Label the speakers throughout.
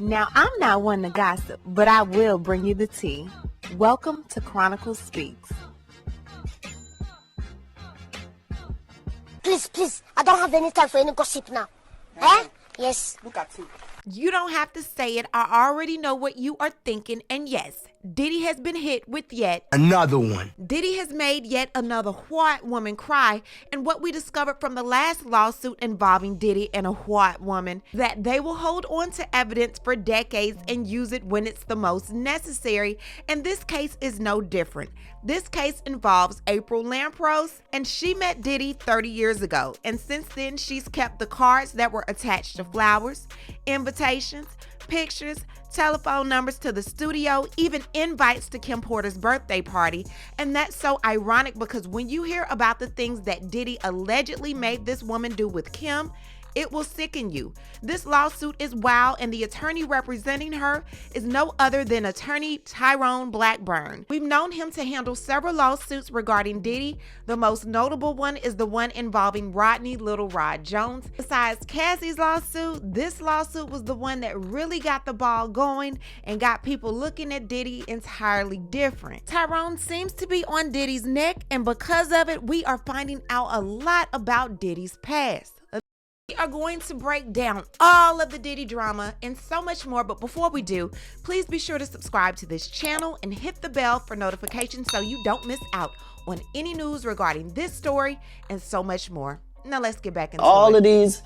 Speaker 1: Now, I'm not one to gossip, but I will bring you the tea. Welcome to Chronicle Speaks.
Speaker 2: Please, I don't have any time for any gossip now. Eh? Yes.
Speaker 3: Look at you.
Speaker 4: You don't have to say it. I already know what you are thinking. And yes, Diddy has been hit with yet
Speaker 3: another one.
Speaker 4: Diddy has made yet another white woman cry. And what we discovered from the last lawsuit involving Diddy and a white woman, that they will hold on to evidence for decades and use it when it's the most necessary. And this case is no different. This case involves April Lampros, and she met Diddy 30 years ago. And since then, she's kept the cards that were attached to flowers, invitations, pictures, telephone numbers to the studio, even invites to Kim Porter's birthday party. And that's so ironic because when you hear about the things that Diddy allegedly made this woman do with Kim, it will sicken you. This lawsuit is wild, and the attorney representing her is no other than attorney Tyrone Blackburn. We've known him to handle several lawsuits regarding Diddy. The most notable one is the one involving Rodney Little Rod Jones. Besides Cassie's lawsuit, this lawsuit was the one that really got the ball going and got people looking at Diddy entirely different. Tyrone seems to be on Diddy's neck, and because of it, we are finding out a lot about Diddy's past. We are going to break down all of the Diddy drama and so much more, but before we do, please be sure to subscribe to this channel and hit the bell for notifications so you don't miss out on any news regarding this story and so much more. Now let's get back into
Speaker 5: all
Speaker 4: it.
Speaker 5: of these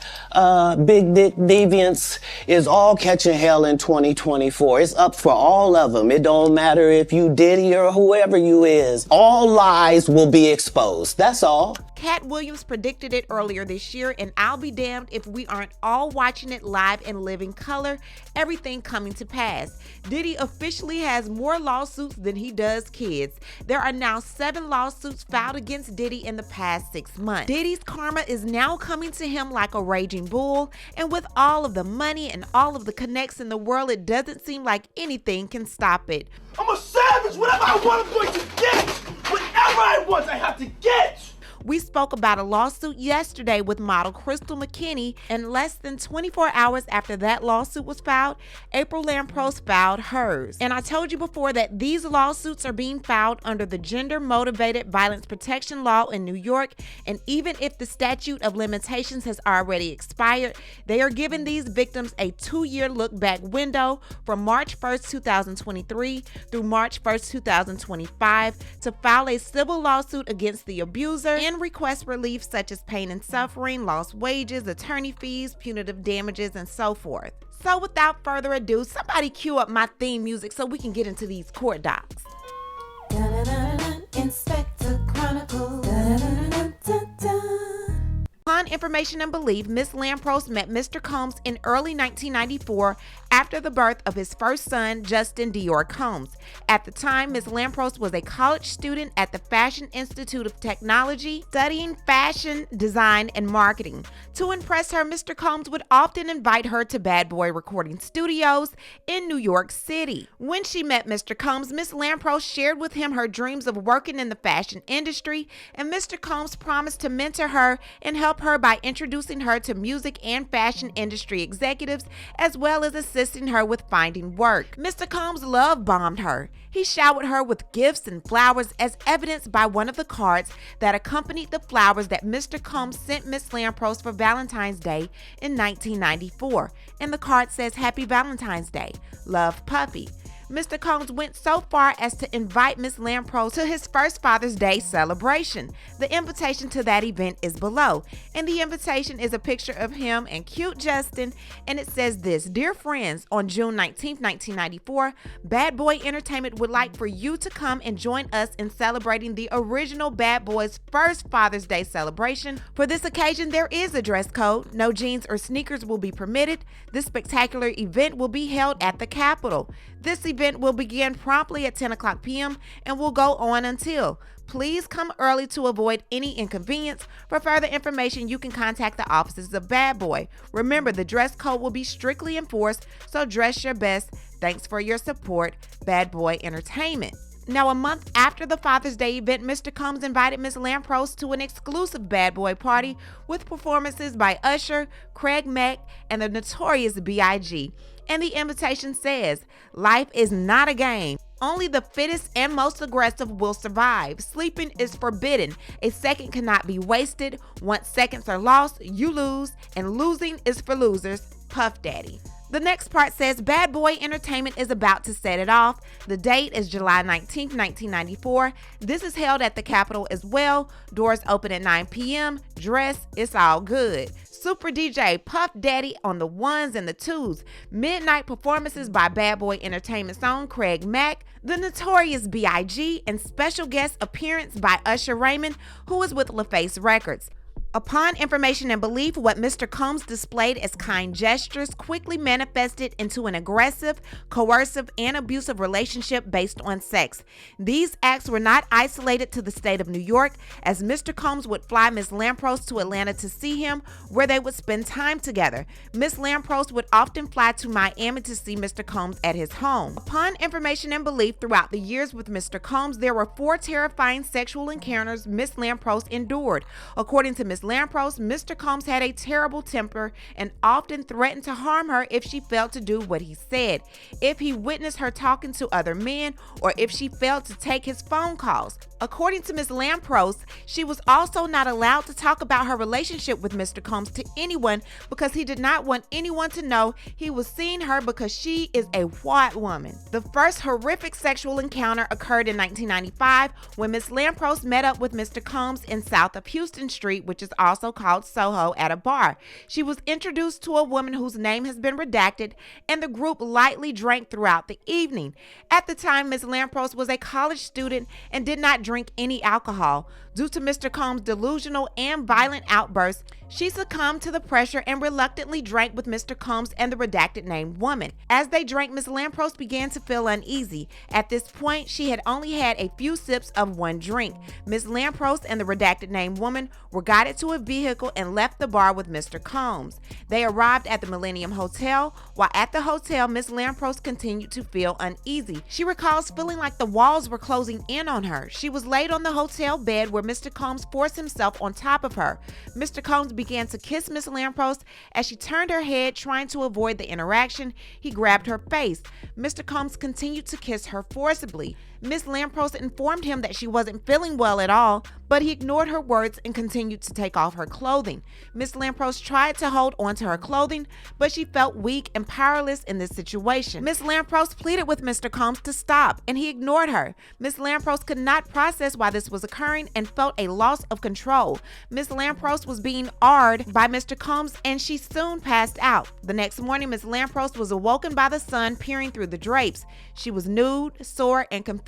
Speaker 5: big dick deviants is all catching hell in 2024. It's up for all of them. It don't matter if you Diddy or whoever you is. All lies will be exposed. That's all.
Speaker 4: Cat Williams predicted it earlier this year, and I'll be damned if we aren't all watching it live in living color, everything coming to pass. Diddy officially has more lawsuits than he does kids. There are now 7 lawsuits filed against Diddy in the past 6 months. Diddy's karma is now coming to him like a raging bull, and with all of the money and all of the connects in the world, it doesn't seem like anything can stop it.
Speaker 3: I'm a savage. Whatever I want, I'm going to get. Whatever I want, I have to get.
Speaker 4: We spoke about a lawsuit yesterday with model Crystal McKinney, and less than 24 hours after that lawsuit was filed, April Lampros filed hers. And I told you before that these lawsuits are being filed under the Gender Motivated Violence Protection Law in New York, and even if the statute of limitations has already expired, they are giving these victims a 2-year look-back window from March 1st, 2023 through March 1st, 2025 to file a civil lawsuit against the abuser and request relief such as pain and suffering, lost wages, attorney fees, punitive damages, and so forth. So without further ado, somebody cue up my theme music so we can get into these court docs. Inspector Chronicle. Upon information and belief, Ms. Lampros met Mr. Combs in early 1994 after the birth of his first son, Justin Dior Combs. At the time, Ms. Lampros was a college student at the Fashion Institute of Technology, studying fashion design and marketing. To impress her, Mr. Combs would often invite her to Bad Boy recording studios in New York City. When she met Mr. Combs, Ms. Lampros shared with him her dreams of working in the fashion industry, and Mr. Combs promised to mentor her and help her by introducing her to music and fashion industry executives, as well as assisting her with finding work. Mr. Combs love bombed her. He showered her with gifts and flowers, as evidenced by one of the cards that accompanied the flowers that Mr. Combs sent Ms. Lampros for Valentine's Day in 1994. And the card says, "Happy Valentine's Day. Love, Puppy." Mr. Combs went so far as to invite Ms. Lampros to his first Father's Day celebration. The invitation to that event is below, and the invitation is a picture of him and cute Justin, and it says this: "Dear friends, on June 19, 1994, Bad Boy Entertainment would like for you to come and join us in celebrating the original Bad Boy's first Father's Day celebration. For this occasion, there is a dress code. No jeans or sneakers will be permitted. This spectacular event will be held at the Capitol. This event will begin promptly at 10 o'clock p.m. and will go on until. Please come early to avoid any inconvenience. For further information, you can contact the offices of Bad Boy. Remember, the dress code will be strictly enforced, so dress your best. Thanks for your support, Bad Boy Entertainment." Now, a month after the Father's Day event, Mr. Combs invited Ms. Lampros to an exclusive bad boy party with performances by Usher, Craig Mack, and the Notorious B.I.G. And the invitation says, "Life is not a game. Only the fittest and most aggressive will survive. Sleeping is forbidden. A second cannot be wasted. Once seconds are lost, you lose, and losing is for losers. Puff Daddy." The next part says Bad Boy Entertainment is about to set it off. The date is July 19th, 1994. This is held at the Capitol as well. Doors open at 9 p.m. Dress, it's all good. Super DJ Puff Daddy on the ones and the twos. Midnight performances by Bad Boy Entertainment's own Craig Mack, the Notorious B.I.G., and special guest appearance by Usher Raymond, who is with LaFace Records. Upon information and belief, what Mr. Combs displayed as kind gestures quickly manifested into an aggressive, coercive, and abusive relationship based on sex. These acts were not isolated to the state of New York, as Mr. Combs would fly Ms. Lampros to Atlanta to see him, where they would spend time together. Ms. Lampros would often fly to Miami to see Mr. Combs at his home. Upon information and belief, throughout the years with Mr. Combs, there were 4 terrifying sexual encounters Ms. Lampros endured. According to Ms. Lampros, Mr. Combs had a terrible temper and often threatened to harm her if she failed to do what he said, if he witnessed her talking to other men, or if she failed to take his phone calls. According to Ms. Lampros, she was also not allowed to talk about her relationship with Mr. Combs to anyone because he did not want anyone to know he was seeing her because she is a white woman. The first horrific sexual encounter occurred in 1995 when Ms. Lampros met up with Mr. Combs in south of Houston Street, which is also called Soho, at a bar. She was introduced to a woman whose name has been redacted, and the group lightly drank throughout the evening. At the time, Ms. Lampros was a college student and did not drink any alcohol. Due to Mr. Combs' delusional and violent outbursts, she succumbed to the pressure and reluctantly drank with Mr. Combs and the redacted named woman. As they drank, Ms. Lampros began to feel uneasy. At this point, she had only had a few sips of one drink. Ms. Lampros and the redacted named woman were guided to a vehicle and left the bar with Mr. Combs. They arrived at the Millennium Hotel. While at the hotel, Ms. Lampros continued to feel uneasy. She recalls feeling like the walls were closing in on her. She was laid on the hotel bed where Mr. Combs forced himself on top of her. Mr. Combs began to kiss Ms. Lampros. As she turned her head, trying to avoid the interaction, he grabbed her face. Mr. Combs continued to kiss her forcibly. Ms. Lampros informed him that she wasn't feeling well at all, but he ignored her words and continued to take off her clothing. Ms. Lampros tried to hold onto her clothing, but she felt weak and powerless in this situation. Ms. Lampros pleaded with Mr. Combs to stop, and he ignored her. Ms. Lampros could not process why this was occurring and felt a loss of control. Ms. Lampros was being awed by Mr. Combs, and she soon passed out. The next morning, Ms. Lampros was awoken by the sun peering through the drapes. She was nude, sore, and confused.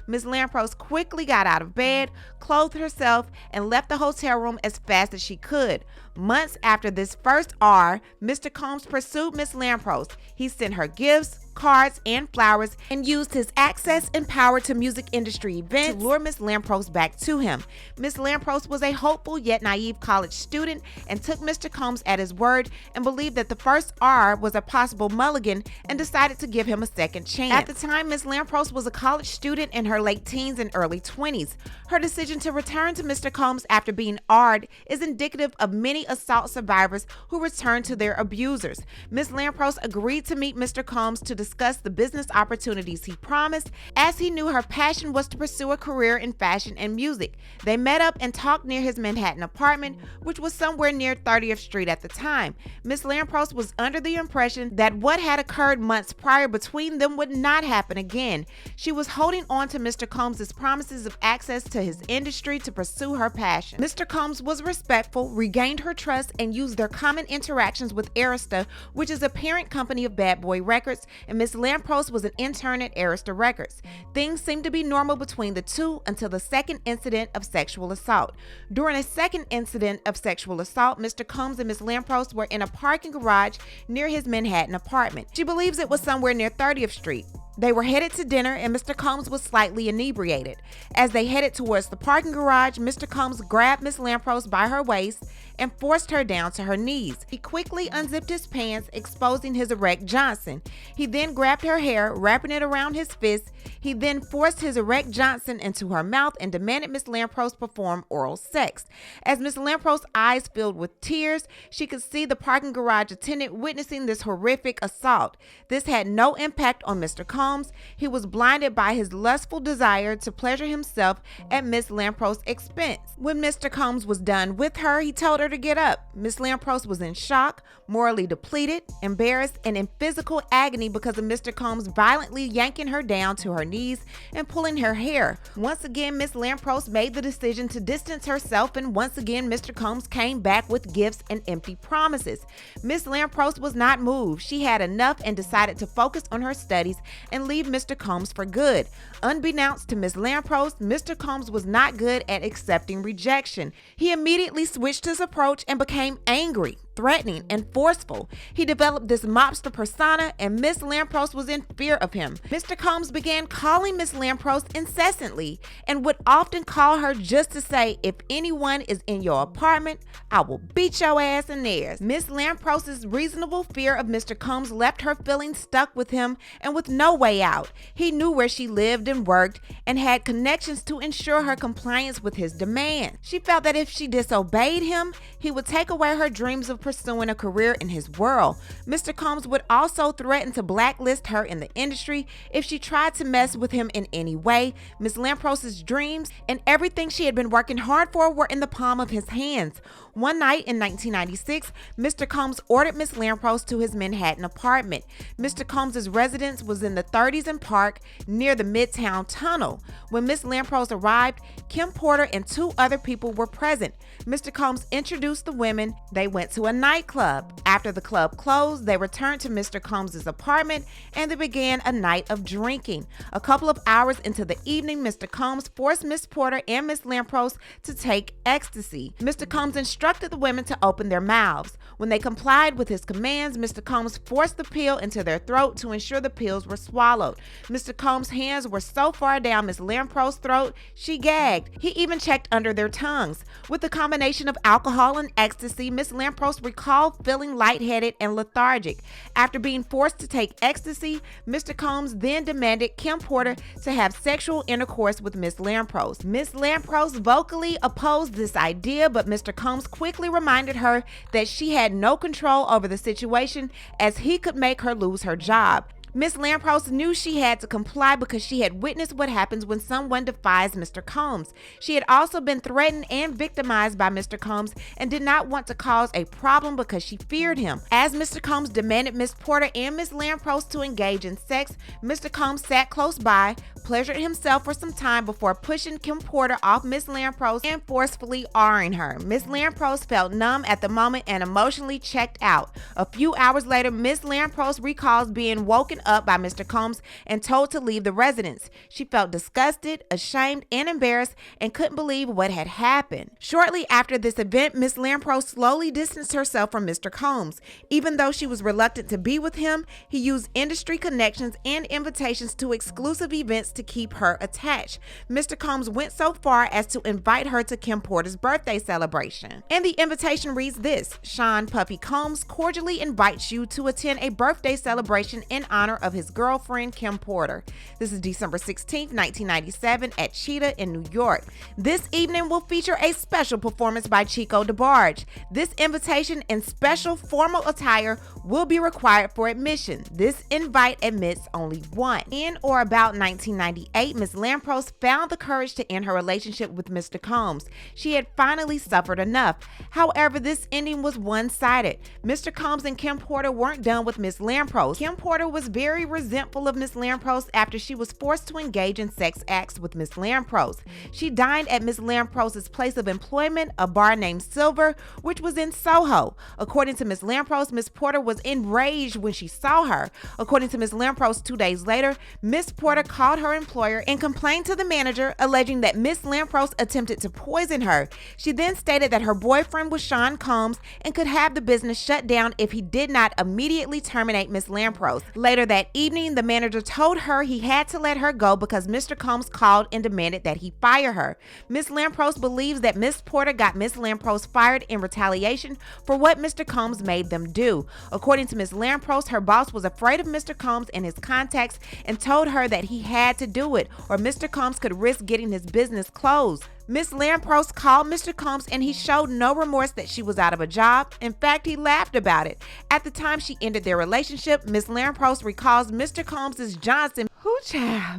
Speaker 4: Ms. Lampros quickly got out of bed, clothed herself, and left the hotel room as fast as she could. Months after this first R, Mr. Combs pursued Ms. Lampros. He sent her gifts, cards, and flowers, and used his access and power to music industry events to lure Ms. Lampros back to him. Ms. Lampros was a hopeful yet naive college student and took Mr. Combs at his word and believed that the first R was a possible mulligan and decided to give him a second chance. At the time, Ms. Lampros was a college student in her late teens and early 20s. Her decision to return to Mr. Combs after being R'd is indicative of many assault survivors who return to their abusers. Ms. Lampros agreed to meet Mr. Combs to discuss the business opportunities he promised, as he knew her passion was to pursue a career in fashion and music. They met up and talked near his Manhattan apartment, which was somewhere near 30th Street at the time. Ms. Lampros was under the impression that what had occurred months prior between them would not happen again. She was holding on to Mr. Combs' promises of access to his industry to pursue her passion. Mr. Combs was respectful, regained her trust, and used their common interactions with Arista, which is a parent company of Bad Boy Records, and Ms. Lampros was an intern at Arista Records. Things seemed to be normal between the two until the second incident of sexual assault. During a second incident of sexual assault, Mr. Combs and Ms. Lampros were in a parking garage near his Manhattan apartment. She believes it was somewhere near 30th Street. They were headed to dinner and Mr. Combs was slightly inebriated. As they headed towards the parking garage, Mr. Combs grabbed Ms. Lampros by her waist and forced her down to her knees. He quickly unzipped his pants, exposing his erect Johnson. He then grabbed her hair, wrapping it around his fist. He then forced his erect Johnson into her mouth and demanded Miss Lampros perform oral sex. As Miss Lampros' eyes filled with tears, she could see the parking garage attendant witnessing this horrific assault. This had no impact on Mr. Combs. He was blinded by his lustful desire to pleasure himself at Miss Lampros' expense. When Mr. Combs was done with her, he told her to get up. Miss Lampros was in shock, morally depleted, embarrassed, and in physical agony because of Mr. Combs violently yanking her down to her knees and pulling her hair. Once again, Miss Lampros made the decision to distance herself, and once again, Mr. Combs came back with gifts and empty promises. Miss Lampros was not moved. She had enough and decided to focus on her studies and leave Mr. Combs for good. Unbeknownst to Miss Lampros, Mr. Combs was not good at accepting rejection. He immediately switched his approach and became angry, threatening, and forceful. He developed this mobster persona, and Miss Lampros was in fear of him. Mr. Combs began calling Miss Lampros incessantly and would often call her just to say, "If anyone is in your apartment, I will beat your ass in theirs." Miss Lampros' reasonable fear of Mr. Combs left her feeling stuck with him and with no way out. He knew where she lived and worked and had connections to ensure her compliance with his demands. She felt that if she disobeyed him, he would take away her dreams of pursuing a career in his world. Mr. Combs would also threaten to blacklist her in the industry if she tried to mess with him in any way. Miss Lampros' dreams and everything she had been working hard for were in the palm of his hands. One night in 1996, Mr. Combs ordered Miss Lampros to his Manhattan apartment. Mr. Combs' residence was in the 30s and Park near the Midtown Tunnel. When Miss Lampros arrived, Kim Porter and 2 other people were present. Mr. Combs introduced the women. They went to a nightclub. After the club closed, they returned to Mr. Combs' apartment and they began a night of drinking. A couple of hours into the evening, Mr. Combs forced Miss Porter and Miss Lampros to take ecstasy. Mr. Combs instructed the women to open their mouths. When they complied with his commands, Mr. Combs forced the pill into their throat to ensure the pills were swallowed. Mr. Combs' hands were so far down Miss Lampros' throat, she gagged. He even checked under their tongues. With the combination of alcohol and ecstasy, Miss Lampros recalled feeling lightheaded and lethargic. After being forced to take ecstasy, Mr. Combs then demanded Kim Porter to have sexual intercourse with Miss Lampros. Miss Lampros vocally opposed this idea, but Mr. Combs quickly reminded her that she had no control over the situation as he could make her lose her job. Miss Lampros knew she had to comply because she had witnessed what happens when someone defies Mr. Combs. She had also been threatened and victimized by Mr. Combs and did not want to cause a problem because she feared him. As Mr. Combs demanded Miss Porter and Miss Lampros to engage in sex, Mr. Combs sat close by, pleasured himself for some time before pushing Kim Porter off Miss Lampros and forcefully R-ing her. Miss Lampros felt numb at the moment and emotionally checked out. A few hours later, Miss Lampros recalls being woken up by Mr. Combs and told to leave the residence. She felt disgusted, ashamed, and embarrassed and couldn't believe what had happened. Shortly after this event, Miss Lampros slowly distanced herself from Mr. Combs. Even though she was reluctant to be with him, he used industry connections and invitations to exclusive events to keep her attached. Mr. Combs went so far as to invite her to Kim Porter's birthday celebration. And the invitation reads this: Sean Puffy Combs cordially invites you to attend a birthday celebration in honor of his girlfriend, Kim Porter. This is December 16th, 1997 at Cheetah in New York. This evening will feature a special performance by Chico DeBarge. This invitation in special formal attire will be required for admission. This invite admits only one. In or about 1998, Miss Lampros found the courage to end her relationship with Mr. Combs. She had finally suffered enough. However, this ending was one-sided. Mr. Combs and Kim Porter weren't done with Miss Lampros. Kim Porter was very resentful of Miss Lampros after she was forced to engage in sex acts with Miss Lampros. She dined at Miss Lampros' place of employment, a bar named Silver, which was in Soho. According to Miss Lampros, Miss Porter was enraged when she saw her. According to Miss Lampros, 2 days later, Miss Porter called her employer and complained to the manager, alleging that Miss Lampros attempted to poison her. She then stated that her boyfriend was Sean Combs and could have the business shut down if he did not immediately terminate Miss Lampros. Later that evening, the manager told her he had to let her go because Mr. Combs called and demanded that he fire her. Ms. Lampros believes that Ms. Porter got Ms. Lampros fired in retaliation for what Mr. Combs made them do. According to Ms. Lampros, her boss was afraid of Mr. Combs and his contacts and told her that he had to do it or Mr. Combs could risk getting his business closed. Ms. Lampros called Mr. Combs and he showed no remorse that she was out of a job. In fact, he laughed about it. At the time she ended their relationship, Ms. Lampros recalls Mr. Combs' Johnson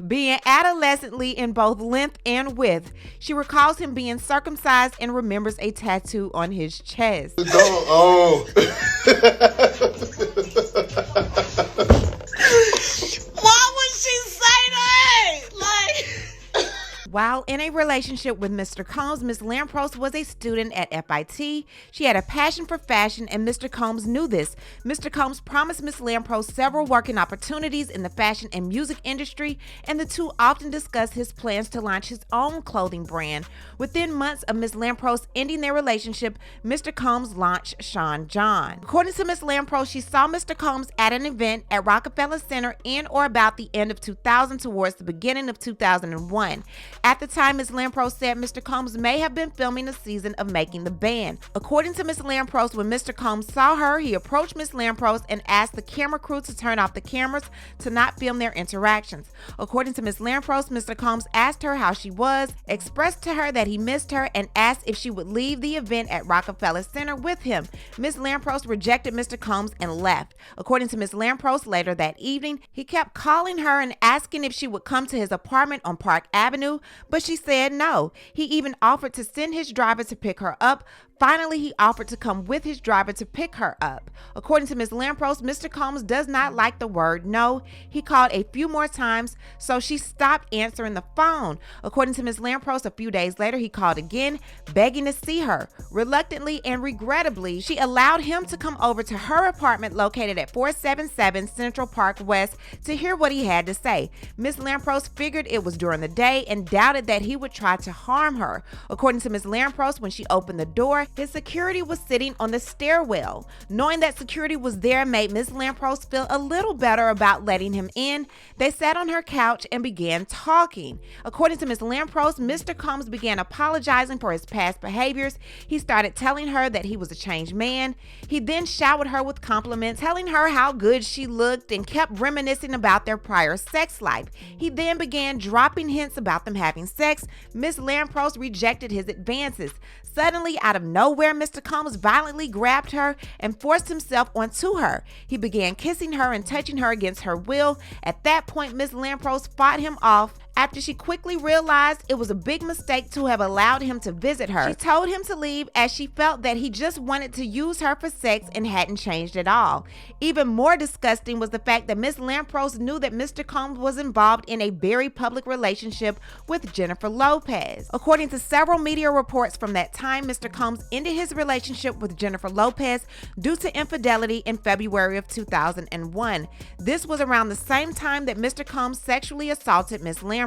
Speaker 4: being adolescently in both length and width. She recalls him being circumcised and remembers a tattoo on his chest.
Speaker 6: Oh.
Speaker 5: Why would she say that?
Speaker 4: While in a relationship with Mr. Combs, Ms. Lampros was a student at FIT. She had a passion for fashion and Mr. Combs knew this. Mr. Combs promised Ms. Lampros several working opportunities in the fashion and music industry, and the two often discussed his plans to launch his own clothing brand. Within months of Ms. Lampros ending their relationship, Mr. Combs launched Sean John. According to Ms. Lampros, she saw Mr. Combs at an event at Rockefeller Center in or about the end of 2000 towards the beginning of 2001. At the time, Ms. Lampros said Mr. Combs may have been filming a season of Making the Band. According to Ms. Lampros, when Mr. Combs saw her, he approached Ms. Lampros and asked the camera crew to turn off the cameras to not film their interactions. According to Ms. Lampros, Mr. Combs asked her how she was, expressed to her that he missed her, and asked if she would leave the event at Rockefeller Center with him. Ms. Lampros rejected Mr. Combs and left. According to Ms. Lampros, later that evening, he kept calling her and asking if she would come to his apartment on Park Avenue, but she said no. He even offered to send his driver to pick her up. Finally, he offered to come with his driver to pick her up. According to Ms. Lampros, Mr. Combs does not like the word no. He called a few more times, so she stopped answering the phone. According to Ms. Lampros, a few days later, he called again, begging to see her. Reluctantly and regrettably, she allowed him to come over to her apartment located at 477 Central Park West to hear what he had to say. Ms. Lampros figured it was during the day and doubted that he would try to harm her. According to Ms. Lampros, when she opened the door, his security was sitting on the stairwell. Knowing that security was there made Ms. Lampros feel a little better about letting him in. They sat on her couch and began talking. According to Ms. Lampros, Mr. Combs began apologizing for his past behaviors. He started telling her that he was a changed man. He then showered her with compliments, telling her how good she looked and kept reminiscing about their prior sex life. He then began dropping hints about them having sex. Ms. Lampros rejected his advances. Suddenly, out of nowhere, Mr. Combs violently grabbed her and forced himself onto her. He began kissing her and touching her against her will. At that point, Ms. Lampros fought him off. After she quickly realized it was a big mistake to have allowed him to visit her, she told him to leave as she felt that he just wanted to use her for sex and hadn't changed at all. Even more disgusting was the fact that Ms. Lampros knew that Mr. Combs was involved in a very public relationship with Jennifer Lopez. According to several media reports from that time, Mr. Combs ended his relationship with Jennifer Lopez due to infidelity in February of 2001. This was around the same time that Mr. Combs sexually assaulted Ms. Lampros.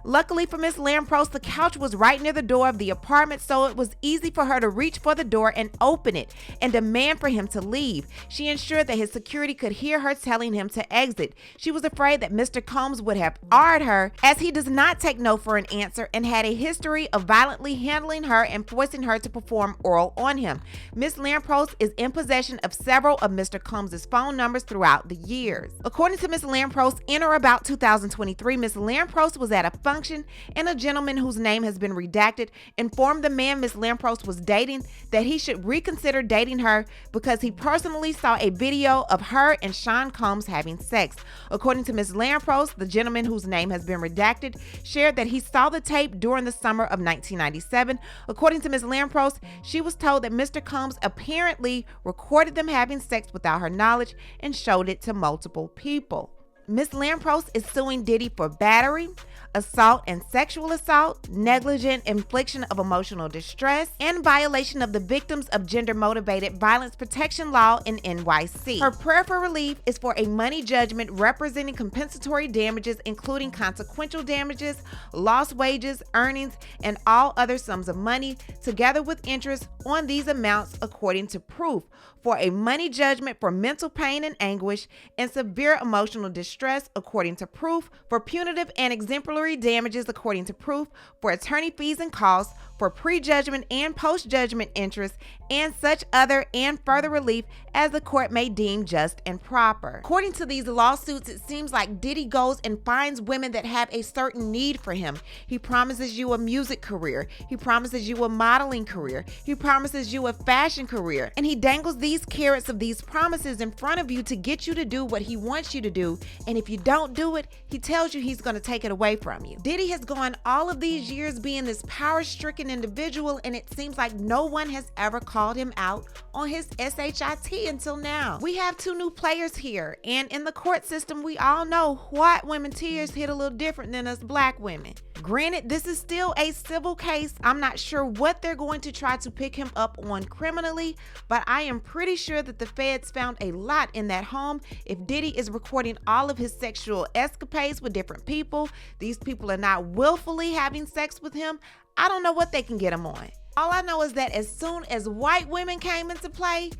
Speaker 4: Luckily for Ms. Lampros, the couch was right near the door of the apartment, so it was easy for her to reach for the door and open it and demand for him to leave. She ensured that his security could hear her telling him to exit. She was afraid that Mr. Combs would have AR'd her, as he does not take no for an answer and had a history of violently handling her and forcing her to perform oral on him. Ms. Lampros is in possession of several of Mr. Combs' phone numbers throughout the years. According to Ms. Lampros, in or about 2023, Ms. Lampros was at a function and a gentleman whose name has been redacted informed the man Ms. Lampros was dating that he should reconsider dating her because he personally saw a video of her and Sean Combs having sex. According to Ms. Lampros, the gentleman whose name has been redacted shared that he saw the tape during the summer of 1997. According to Ms. Lampros, she was told that Mr. Combs apparently recorded them having sex without her knowledge and showed it to multiple people. Ms. Lampros is suing Diddy for battery, assault and sexual assault, negligent infliction of emotional distress, and violation of the Victims of Gender-Motivated Violence Protection Law in NYC. Her prayer for relief is for a money judgment representing compensatory damages, including consequential damages, lost wages, earnings, and all other sums of money, together with interest on these amounts according to proof, for a money judgment for mental pain and anguish and severe emotional distress according to proof, for punitive and exemplary damages according to proof, for attorney fees and costs, for prejudgment and post-judgment interest, and such other and further relief as the court may deem just and proper. According to these lawsuits, it seems like Diddy goes and finds women that have a certain need for him. He promises you a music career. He promises you a modeling career. He promises you a fashion career. And he dangles these carrots of these promises in front of you to get you to do what he wants you to do. And if you don't do it, he tells you he's going to take it away from you. Diddy has gone all of these years being this power-stricken individual, and it seems like no one has ever called him out on his SHIT until now. We have two new players here, and in the court system, we all know white women tears hit a little different than us black women. Granted, this is still a civil case. I'm not sure what they're going to try to pick him up on criminally, but I am pretty sure that the feds found a lot in that home. If Diddy is recording all of his sexual escapades with different people, these people are not willfully having sex with him, I don't know what they can get him on. All I know is that as soon as white women came into play,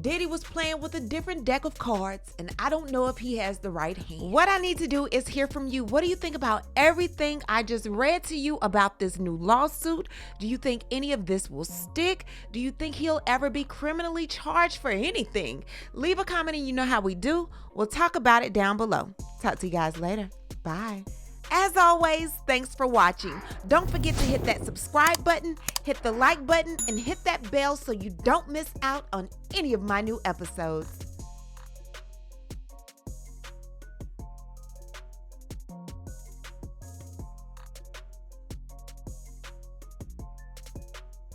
Speaker 4: Diddy was playing with a different deck of cards, and I don't know if he has the right hand. What I need to do is hear from you. What do you think about everything I just read to you about this new lawsuit? Do you think any of this will stick? Do you think he'll ever be criminally charged for anything? Leave a comment and you know how we do. We'll talk about it down below. Talk to you guys later. Bye. As always, thanks for watching. Don't forget to hit that subscribe button, hit the like button, and hit that bell so you don't miss out on any of my new episodes.